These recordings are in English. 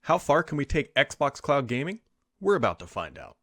How far can we take Xbox Cloud Gaming? We're about to find out.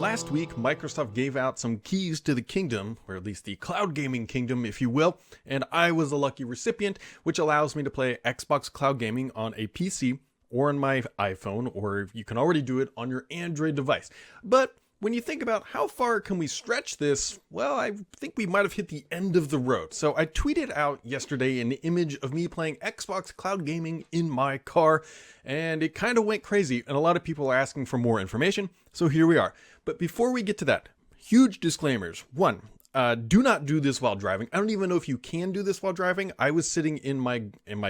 Last week, Microsoft gave out some keys to the kingdom, or at least the cloud gaming kingdom, if you will, and I was a lucky recipient, which allows me to play Xbox Cloud Gaming on a PC or on my iPhone, or you can already do it on your Android device. But when you think about how far can we stretch this, well, I think we might have hit the end of the road. So I tweeted out yesterday an image of me playing Xbox Cloud Gaming in my car, and it kind of went crazy, and a lot of people are asking for more information, so here we are. But before we get to that, huge disclaimers. One, do not do this while driving. I don't even know if you can do this while driving. I was sitting in my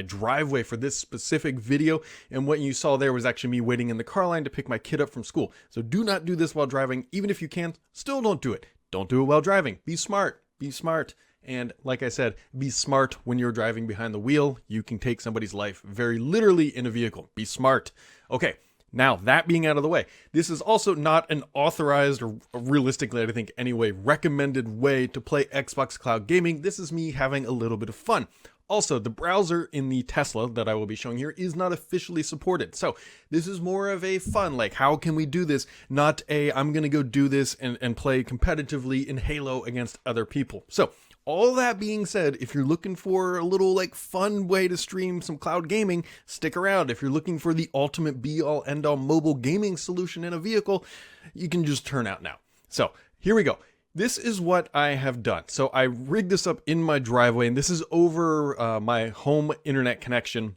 driveway for this specific video, and what you saw there was actually me waiting in the car line to pick my kid up from school. So do not do this while driving. Even if you can, still don't do it. Don't do it while driving. Be smart. Be smart. And like I said, be smart when you're driving behind the wheel. You can take somebody's life very literally in a vehicle. Be smart. Okay. Now, that being out of the way, this is also not an authorized or realistically, I think anyway, recommended way to play Xbox Cloud Gaming. This is me having a little bit of fun. Also, the browser in the Tesla that I will be showing here is not officially supported. So this is more of a fun, like how can we do this? Not a, I'm going to go do this and play competitively in Halo against other people. So all that being said, if you're looking for a little like fun way to stream some cloud gaming, stick around. If you're looking for the ultimate be-all end-all mobile gaming solution in a vehicle, you can just turn out now. So here we go. This is what I have done. So I rigged this up in my driveway, and this is over my home internet connection,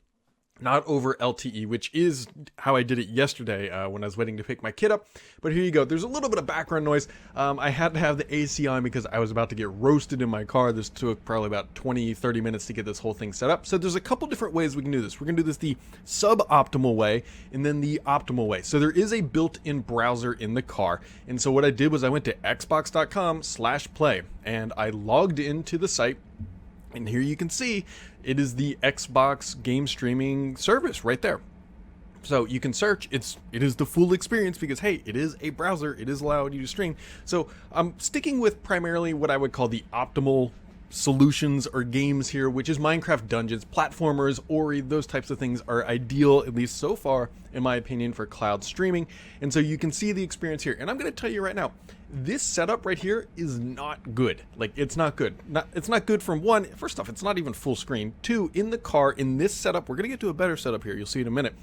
not over LTE, which is how I did it yesterday when I was waiting to pick my kid up. But here you go. There's a little bit of background noise. I had to have the AC on because I was about to get roasted in my car. This took probably about 20-30 minutes to get this whole thing set up. So there's a couple different ways we can do this. We're going to do this the suboptimal way and then the optimal way. So there is a built-in browser in the car. And so what I did was I went to xbox.com/play and I logged into the site. And here you can see it is the Xbox game streaming service right there. So you can search, it is the full experience because, hey, it is a browser, it is allowing you to stream. So I'm sticking with primarily what I would call the optimal solutions or games here, which is Minecraft Dungeons, platformers, Ori, those types of things are ideal, at least so far, in my opinion, for cloud streaming. And so you can see the experience here. And I'm going to tell you right now, this setup right here is not good. Like, it's not good. It's not good from one, first off, it's not even full screen. Two, in the car, in this setup, we're going to get to a better setup here. You'll see in a minute.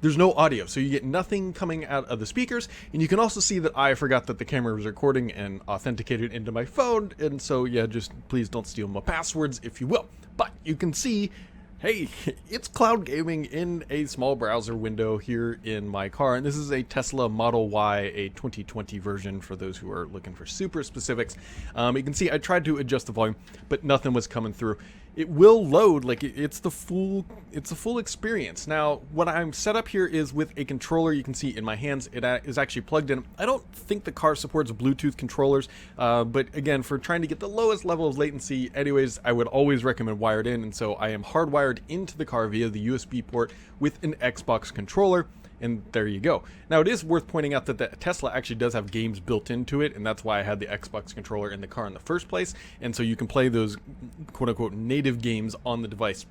There's no audio, so you get nothing coming out of the speakers, and you can also see that I forgot that the camera was recording and authenticated into my phone, and so yeah, just please don't steal my passwords, if you will. But you can see, hey, it's cloud gaming in a small browser window here in my car, and this is a Tesla Model Y, a 2020 version for those who are looking for super specifics. You can see I tried to adjust the volume, but nothing was coming through. It will load, like it's the full experience. Now, what I'm set up here is with a controller. You can see in my hands, it is actually plugged in. I don't think the car supports Bluetooth controllers, but again, for trying to get the lowest level of latency, anyways, I would always recommend wired in, and so I am hardwired into the car via the USB port with an Xbox controller. And there you go. Now, it is worth pointing out that the Tesla actually does have games built into it, and that's why I had the Xbox controller in the car in the first place. And so you can play those quote-unquote native games on the device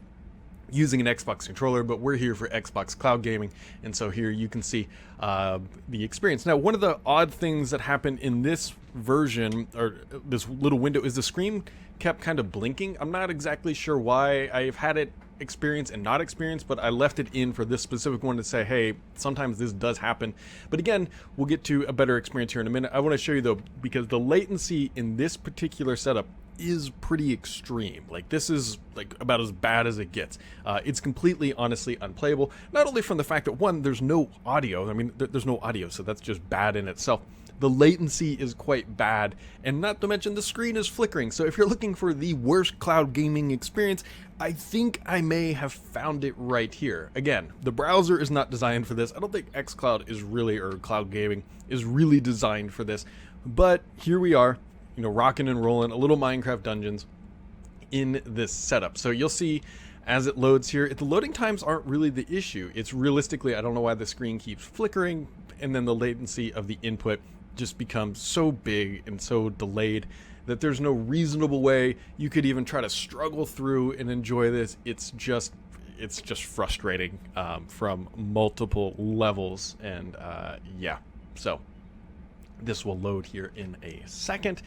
using an Xbox controller, but we're here for Xbox Cloud Gaming, and so here you can see the experience. Now, one of the odd things that happened in this version, or this little window, is the screen kept kind of blinking. I'm not exactly sure why. I've had it experience and not experience, but I left it in for this specific one to say, hey, sometimes this does happen. But again, we'll get to a better experience here in a minute. I want to show you though, because the latency in this particular setup is pretty extreme. Like, this is like about as bad as it gets. It's completely, honestly, unplayable. Not only from the fact that, one, there's no audio. I mean, there's no audio, so that's just bad in itself. The latency is quite bad, and not to mention the screen is flickering. So if you're looking for the worst cloud gaming experience, I think I may have found it right here. Again, the browser is not designed for this. I don't think xCloud is really, or cloud gaming is really designed for this. But here we are, you know, rocking and rolling, a little Minecraft Dungeons in this setup. So you'll see as it loads here, the loading times aren't really the issue. It's realistically, I don't know why the screen keeps flickering, and then the latency of the input just becomes so big and so delayed that there's no reasonable way you could even try to struggle through and enjoy this. It's just frustrating from multiple levels. And yeah, so this will load here in a second,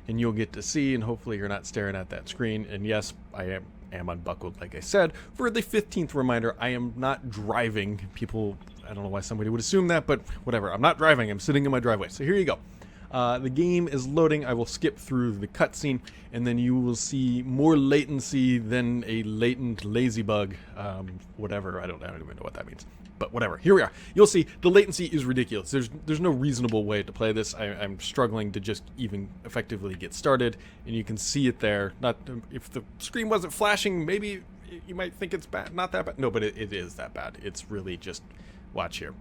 and you'll get to see, and hopefully you're not staring at that screen. And yes, I am unbuckled, like I said. For the 15th reminder, I am not driving. People, I don't know why somebody would assume that, but whatever. I'm not driving. I'm sitting in my driveway. So here you go. The game is loading. I will skip through the cutscene, and then you will see more latency than a latent lazy bug. Whatever. I don't even know what that means. But whatever. Here we are. You'll see the latency is ridiculous. There's no reasonable way to play this. I'm struggling to just even effectively get started, and you can see it there. Not if the screen wasn't flashing, maybe you might think it's bad. Not that bad. No, but it is that bad. It's really just, watch here.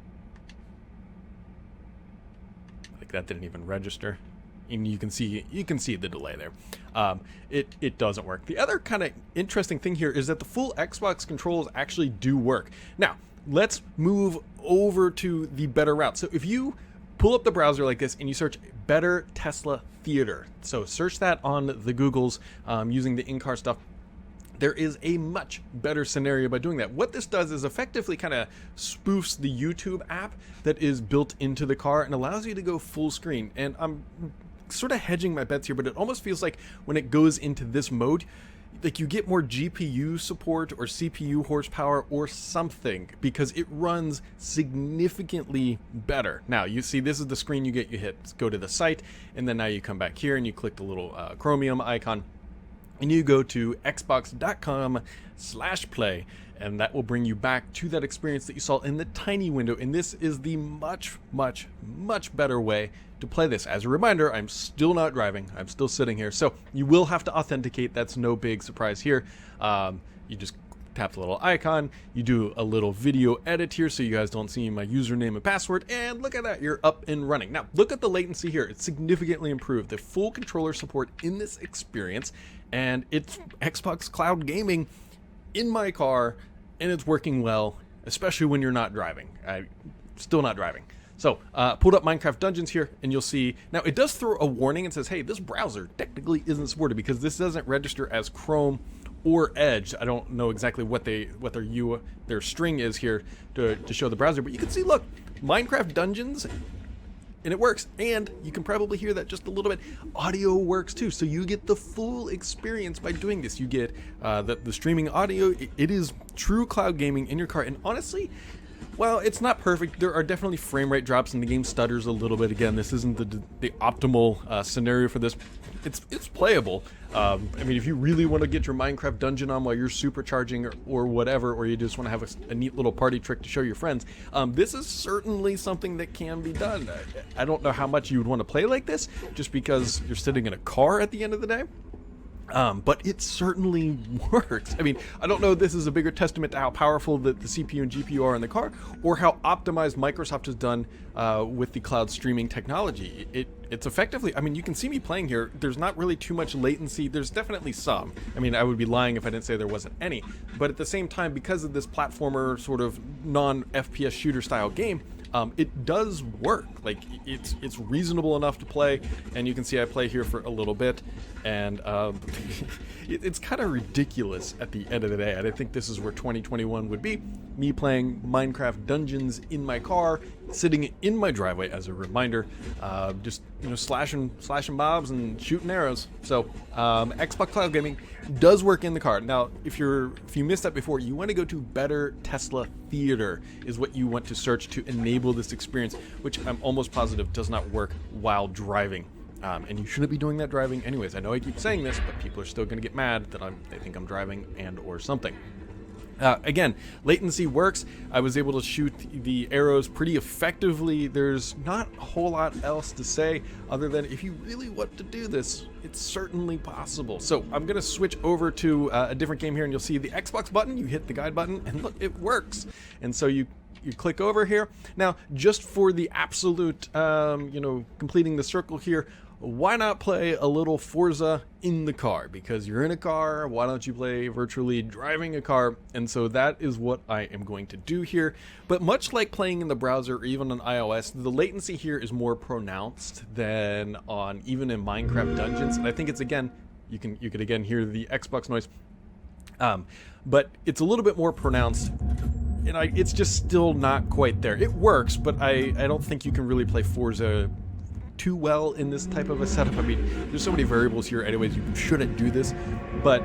Like that didn't even register. And you can see the delay there. It doesn't work. The other kind of interesting thing here is that the full Xbox controls actually do work. Now, let's move over to the better route. So if you pull up the browser like this and you search Better Tesla Theater, so search that on the Googles using the in-car stuff, there is a much better scenario by doing that. What this does is effectively kind of spoofs the YouTube app that is built into the car and allows you to go full screen. And I'm sort of hedging my bets here, but it almost feels like when it goes into this mode, like you get more GPU support or CPU horsepower or something, because it runs significantly better. Now you see this is the screen you get. You hit go to the site, and then now you come back here and you click the little Chromium icon, and you go to xbox.com/play, and that will bring you back to that experience that you saw in the tiny window. And this is the much better way to play this. As a reminder, I'm still not driving. I'm still sitting here. So you will have to authenticate. That's no big surprise here. You just tap the little icon. You do a little video edit here so you guys don't see my username and password. And look at that. You're up and running. Now, look at the latency here. It's significantly improved. The full controller support in this experience. And it's Xbox Cloud Gaming in my car. And it's working well, especially when you're not driving. I'm still not driving. So, pulled up Minecraft Dungeons here, and you'll see, now it does throw a warning and says, hey, this browser technically isn't supported because this doesn't register as Chrome or Edge. I don't know exactly what their string is here to show the browser, but you can see, look, Minecraft Dungeons, and it works. And you can probably hear that just a little bit. Audio works too, so you get the full experience by doing this. You get the streaming audio. It is true cloud gaming in your car, and honestly, well, it's not perfect. There are definitely frame rate drops, and the game stutters a little bit. Again, this isn't the optimal scenario for this. It's playable. I mean, if you really want to get your Minecraft dungeon on while you're supercharging or whatever, or you just want to have a neat little party trick to show your friends, this is certainly something that can be done. I don't know how much you would want to play like this, just because you're sitting in a car at the end of the day. But it certainly works. I mean, I don't know if this is a bigger testament to how powerful the CPU and GPU are in the car, or how optimized Microsoft has done with the cloud streaming technology. It's effectively, I mean, you can see me playing here. There's not really too much latency. There's definitely some. I mean, I would be lying if I didn't say there wasn't any. But at the same time, because of this platformer sort of non-FPS shooter style game, it does work. Like, it's reasonable enough to play, and you can see I play here for a little bit, and it's kind of ridiculous at the end of the day. And I think this is where 2021 would be, me playing Minecraft Dungeons in my car, sitting in my driveway as a reminder, just slashing mobs and shooting arrows. So Xbox Cloud Gaming does work in the car. Now, if you missed that before, you want to go to Better Tesla Theater is what you want to search to enable this experience, which I'm almost positive does not work while driving. And you shouldn't be doing that driving anyways. I know I keep saying this, but people are still going to get mad that they think I'm driving and or something. Again, latency works. I was able to shoot the arrows pretty effectively. There's not a whole lot else to say other than if you really want to do this, it's certainly possible. So I'm going to switch over to a different game here, and you'll see the Xbox button. You hit the guide button, and look, it works. And so you click over here. Now, just for the absolute, completing the circle here, why not play a little Forza in the car? Because you're in a car, why don't you play virtually driving a car? And so that is what I am going to do here. But much like playing in the browser or even on iOS, the latency here is more pronounced than on even in Minecraft Dungeons. And I think it's, again, you could again hear the Xbox noise. But it's a little bit more pronounced, and it's just still not quite there. It works, but I don't think you can really play Forza too well in this type of a setup. I mean, there's so many variables here anyways, you shouldn't do this, but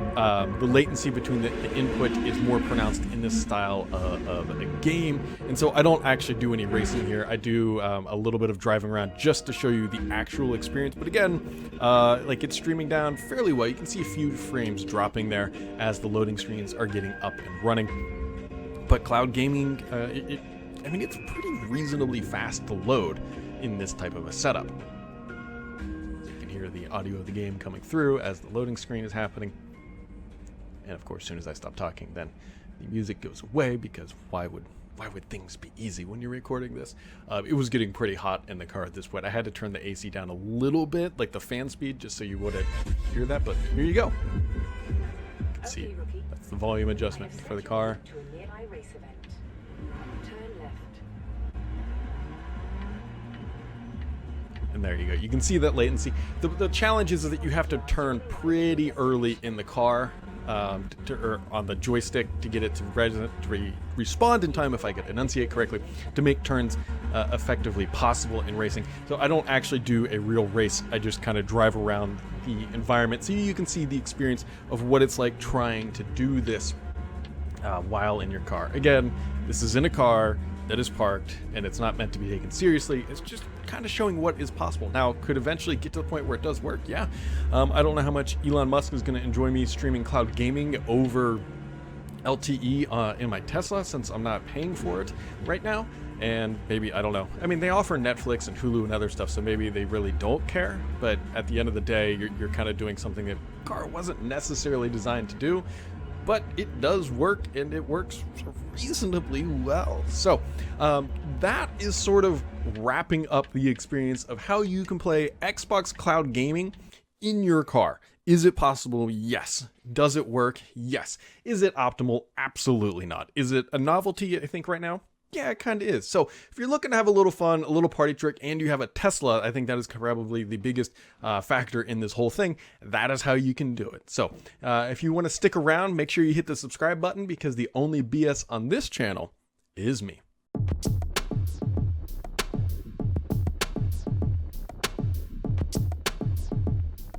the latency between the input is more pronounced in this style of a game, and so I don't actually do any racing here. I do a little bit of driving around just to show you the actual experience, but again, like, it's streaming down fairly well. You can see a few frames dropping there as the loading screens are getting up and running. But cloud gaming, I mean, it's pretty reasonably fast to load in this type of a setup. So you can hear the audio of the game coming through as the loading screen is happening. And of course, as soon as I stop talking, then the music goes away, because why would things be easy when you're recording this? It was getting pretty hot in the car at this point. I had to turn the AC down a little bit, like the fan speed, just so you wouldn't hear that, but here you go. You can see that's the volume adjustment for the car. And there you go. You can see that latency. The challenge is that you have to turn pretty early in the car, or on the joystick, to get it to respond in time, if I could enunciate correctly, to make turns effectively possible in racing. So I don't actually do a real race. I just kind of drive around the environment so you can see the experience of what it's like trying to do this while in your car. Again, this is in a car that is parked, and it's not meant to be taken seriously. It's just kind of showing what is possible. Now, could eventually get to the point where it does work, yeah. I don't know how much Elon Musk is going to enjoy me streaming cloud gaming over LTE in my Tesla, since I'm not paying for it right now. And maybe, I don't know. I mean, they offer Netflix and Hulu and other stuff, so maybe they really don't care. But at the end of the day, you're kind of doing something that the car wasn't necessarily designed to do. But it does work, and it works reasonably well. So that is sort of wrapping up the experience of how you can play Xbox Cloud Gaming in your car. Is it possible? Yes. Does it work? Yes. Is it optimal? Absolutely not. Is it a novelty, I think, right now? Yeah, it kind of is. So if you're looking to have a little fun, a little party trick, and you have a Tesla, I think that is probably the biggest factor in this whole thing. That is how you can do it. So if you want to stick around, make sure you hit the subscribe button, because the only BS on this channel is me.